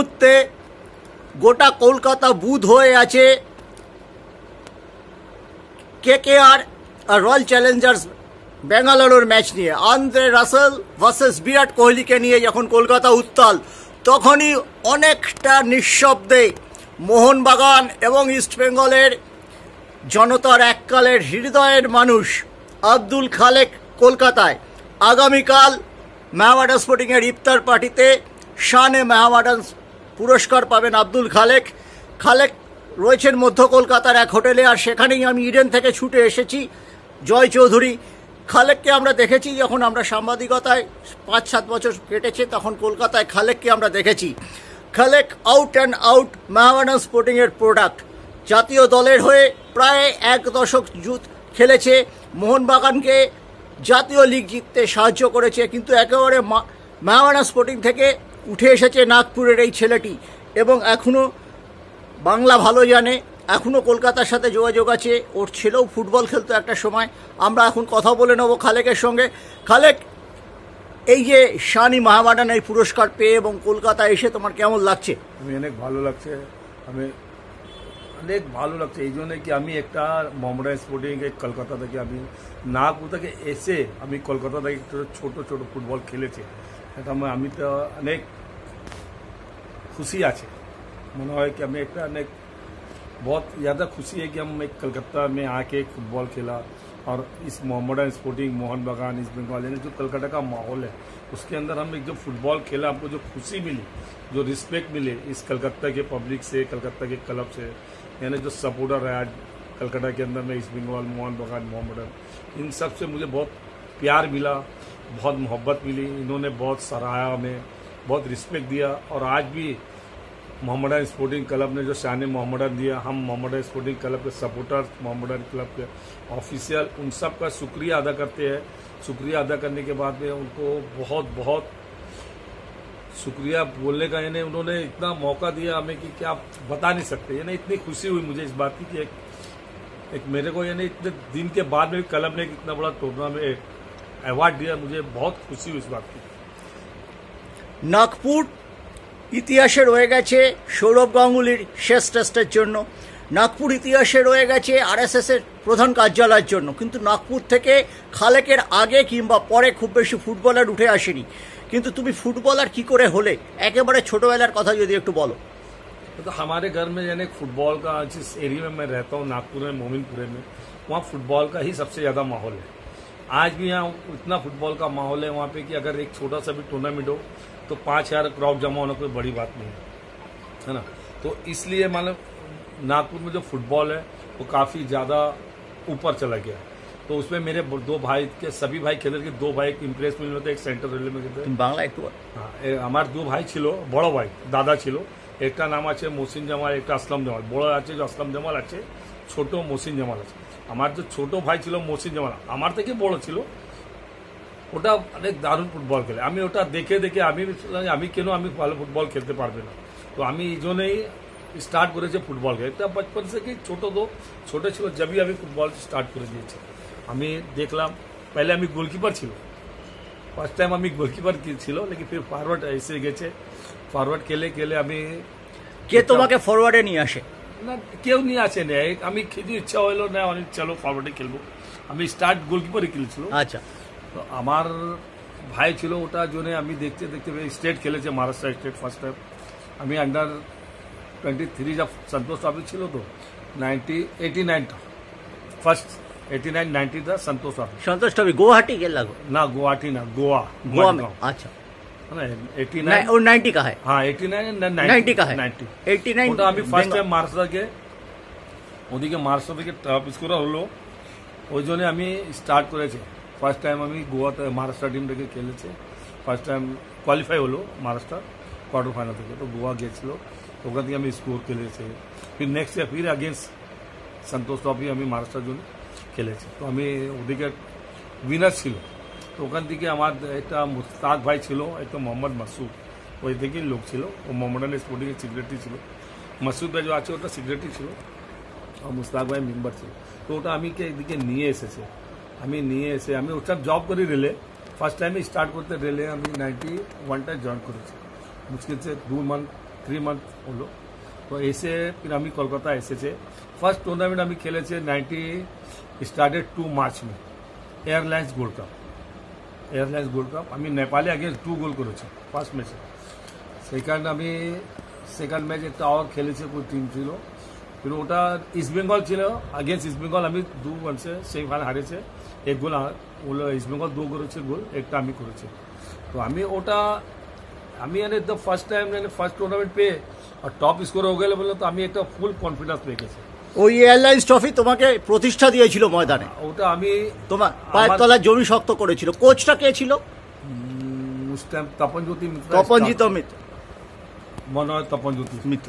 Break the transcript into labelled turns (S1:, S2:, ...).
S1: মুহূর্তে গোটা কলকাতা বুঁদ হয়ে আছে কেকেআর আর রয়্যাল চ্যালেঞ্জার্স বেঙ্গালুরুর ম্যাচ নিয়ে। আন্দ্রে রাসেল ভার্সেস বিরাট কোহলিকে নিয়ে যখন কলকাতা উত্তাল, তখনই অনেকটা নিঃশব্দে মোহনবাগান এবং ইস্টবেঙ্গলের জনতার এককালের হৃদয়ের মানুষ আব্দুল খালেক কলকাতায়। আগামীকাল মেহমাডান স্পোর্টিংয়ের ইফতার পার্টিতে শানে মেহমাডান পুরস্কার পাবেন আব্দুল খালেক। খালেক রয়েছেন মধ্য কলকাতার এক হোটেলে, আর সেখানেই আমি ইডেন থেকে ছুটে এসেছি। জয় চৌধুরী খালেককে আমরা দেখেছি যখন আমরা সাংবাদিকতায় 5-7 বছর কেটেছে, তখন কলকাতায় খালেককে আমরা দেখেছি। Khalek out and out Mohammedan স্পোর্টিংয়ের প্রোডাক্ট। জাতীয় দলের হয়ে প্রায় 1 দশক খেলেছে, মোহনবাগানকে জাতীয় লিগ জিততে সাহায্য করেছে, কিন্তু একেবারে মেহমাডান স্পোর্টিং থেকে উঠে এসেছে নাগপুরের এই ছেলেটি, এবং এখনও বাংলা ভালো জানে, এখনও কলকাতার সাথে যোগাযোগ আছে। ওর ছেলেও ফুটবল খেলতো একটা সময়। আমরা এখন কথা বলে নেব খালেকের সঙ্গে। খালেক, এই যে শানি মেহমাডান এই পুরস্কার পেয়ে এবং কলকাতায় এসে তোমার কেমন লাগছে?
S2: আমি অনেক ভালো লাগছে, আমি অনেক ভালো লাগছে এই জন্যে কি আমি একটা মোহামেডান স্পোর্টিং কলকাতা থেকে আমি নাগপুর থেকে এসে আমি কলকাতা থেকে ছোট ছোট ফুটবল খেলেছি। এটা আমি তো অনেক খুশি আছে, মনে হয় कि हमें एक अनेक बहुत ज़्यादा खुशी है कि हम एक कलकत्ता में आके फुटबॉल खेला, और इस Mohammedan sporting Mohun Bagan east Bengal यानी जो कलकत्ता का माहौल है उसके अंदर हम एक जो फुटबॉल खेला, हमको जो खुशी मिली, जो रिस्पेक्ट मिले इस कलकत्ता के पब्लिक से, कलकत्ता के क्लब से, यानी जो सपोर्टर है आज कलकत्ता के अंदर में ईस्ट बंगाल मोहनबागान मोहम्मडन, इन सब से मुझे बहुत प्यार मिला, बहुत मोहब्बत मिली। इन्होंने बहुत सराहा, हमें बहुत रिस्पेक्ट दिया, और आज भी मोहम्मडन स्पोर्टिंग क्लब ने जो शान मोहम्मडन दिया, हम मोहम्मडन स्पोर्टिंग क्लब के सपोर्टर्स, मोहम्मडन क्लब के ऑफिशियल, उन सब का शुक्रिया अदा करते हैं। शुक्रिया अदा करने के बाद में उनको बहुत बहुत शुक्रिया बोलने का, यानी उन्होंने इतना मौका दिया हमें कि क्या बता नहीं सकते। यानी इतनी खुशी हुई मुझे इस बात की कि एक मेरे को यानी इतने दिन के बाद में क्लब ने इतना बड़ा टूर्नामेंट अवार्ड दिया, मुझे बहुत खुशी हुई इस बात की।
S1: नागपुर ইতিহাসে রয়ে গেছে সৌরভ গাঙ্গুলির শেষ টেস্টের জন্য, নাগপুর ইতিহাসে রয়ে গেছে আরএসএসের প্রধান কার্যালয়ের জন্য, কিন্তু নাগপুর থেকে খালেকের আগে কিংবা পরে খুব বেশি ফুটবলার উঠে আসেনি। কিন্তু তুমি ফুটবলার কি করে হলে, একেবারে ছোটবেলার কথা যদি একটু বলো।
S2: तो हमारे घर में यानी फुटबॉल का, जिस एरिया में मैं रहता हूँ नागपुर में मोमिनपुरे में, वहाँ फुटबॉल का ही सबसे ज़्यादा माहौल है। आज भी यहाँ इतना फुटबॉल का माहौल है वहाँ पे कि अगर एक छोटा सा भी टूर्नामेंट हो तो 5000 क्राउड जमा होना कोई बड़ी बात नहीं है ना। तो इसलिए मतलब नागपुर में जो फुटबॉल है वो काफ़ी ज़्यादा ऊपर चला गया। तो उसमें मेरे 2 भाई के, सभी भाई खेल के 2 भाई इम्प्रेस मिल होते, एक सेंटर रेलवे में खेलते
S1: बांग्ला एक
S2: हाँ, हमारे 2 भाई छिलो, बड़ो भाई दादा छिलो, एक नाम आछे मोहसिन जमाल, एक असलम जमाल, बड़ो आछे जो असलम जमाल आछे, छोटो मोहसिन जमाल आछे। हमारे जो छोटो भाई छिलो मोहसिन जमाल আমার থেকে বড় ছিল, ওটা অনেক দারুণ ফুটবল খেলে। আমি ওটা দেখে দেখে আমি কেন আমি ভালো ফুটবল খেলতে পারবে না, তো আমি এই জন্যই স্টার্ট করেছি ফুটবল খেলে। এটা বচপন থেকে ছোট ছিল जभी আমি ফুটবল স্টার্ট করে দিয়েছি। আমি দেখলাম पहले আমি গোলকিপার ছিল, ফার্স্ট টাইম আমি গোলকিপার ছিল, लेकिन फिर ফরওয়ার্ড এসে গেছে। ফরওয়ার্ড খেলে আমি,
S1: কে তোমাকে ফরওয়ার্ডে নিয়ে আসে?
S2: না, কেউ নিয়ে আসে না, আমি খেতে ইচ্ছা হলো না, অনেক চলো ফরওয়ার্ডে খেলবো। আমি স্টার্ট গোলকিপারই খেলেছিল।
S1: আচ্ছা,
S2: তো আমার ভাই ছিল ওটা জন্য আমি দেখতে দেখতে স্টেট খেলেছে, মহারাষ্ট্র স্টেট ফার্স্ট টাইম। আমি আন্ডার 23 যা সন্তোষ ট্রফি ছিল তো 89 ফার্স্ট 89-90 था संतोष ट्रॉफी।
S1: संतोष ट्रॉफी गुवाहाटी के लगो
S2: ना, गुवाहाटी ना, गोवा
S1: में। अच्छा,
S2: 89
S1: और 90 का है।
S2: हाँ 89
S1: 90 का है।
S2: 89 ওটা আমি ফার্স্ট টাইম মহারাষ্ট্রকে, ওদিকে মহারাষ্ট্র থেকে টপ স্কোরার হলো, ওই জন্য আমি স্টার্ট করেছি। ফার্স্ট টাইম আমি গোয়াতে মহারাষ্ট্র টিম থেকে খেলেছি, ফার্স্ট টাইম কোয়ালিফাই হলো মহারাষ্ট্র কোয়ার্টার ফাইনাল থেকে, তো গোয়া গিয়েছিল, ওখান থেকে আমি স্কোর খেলেছি। ফির নেক্সট ইয়ার ফির अगेंस्ट संतोष ट्रॉफी আমি মহারাষ্ট্রের জন্য খেলেছি। তো আমি ওদিকে উইনার ছিল, তো ওখান থেকে আমার একটা মুস্তাক ভাই ছিল, একটা মোহাম্মদ মাসুদ, ওই থেকেই লোক ছিল, ও মোহাম্মডান স্পোর্টিংয়ের সিক্রেটারি ছিল। মাসুদ ভাই যে আছে ওটা সিক্রেটারি ছিল, আর মুস্তাক ভাই মেম্বার ছিল। তো ওটা আমি এদিকে নিয়ে এসেছে, আমি ওটা জব করি রেলে। ফার্স্ট টাইমে স্টার্ট করতে রেলে আমি 91টায় জয়েন করেছি, মুশকিল से 2 मंथ 3 মান্থ হলো। তো এসে फिर আমি কলকাতা এসেছে। ফার্স্ট টুর্নামেন্ট আমি খেলেছে 2 মার্চ में एयरलाइंस गोल्ड कप আমি নেপালে अगेंस्ट 2 গোল করেছি ফার্স্ট ম্যাচে। সেকেন্ড ম্যাচ একটা আর খেলেছে কোই টিম ছিল, फिर ওটা ইস্ট বেঙ্গল ছিল, अगेंस्ट ইস্ট বেঙ্গল আমি 2-1 से সেমিফাইনাল হারেছে। এক গোল ইস্ট বেঙ্গল 2 করেছে গোল, একটা আমি করেছি। তো আমি the first time first tournament पे আর টপ স্কোর হয়ে গেল বলে তো আমি একটা ফুল কনফিডেন্স পেয়ে গেছি।
S1: ওই এয়ারলাইন্স ট্রফি তোমাকে প্রতিষ্ঠা দিয়েছিল ময়দানে,
S2: ওটা আমি
S1: তোমার পায়ের তলায় জমি শক্ত করেছিল। কোচটা কে ছিল?
S2: उस टाइम तपनज्योति मित्र,
S1: তপনজিৎ মিত্র।
S2: মনে হয় তপনজ্যোতি মিত্র।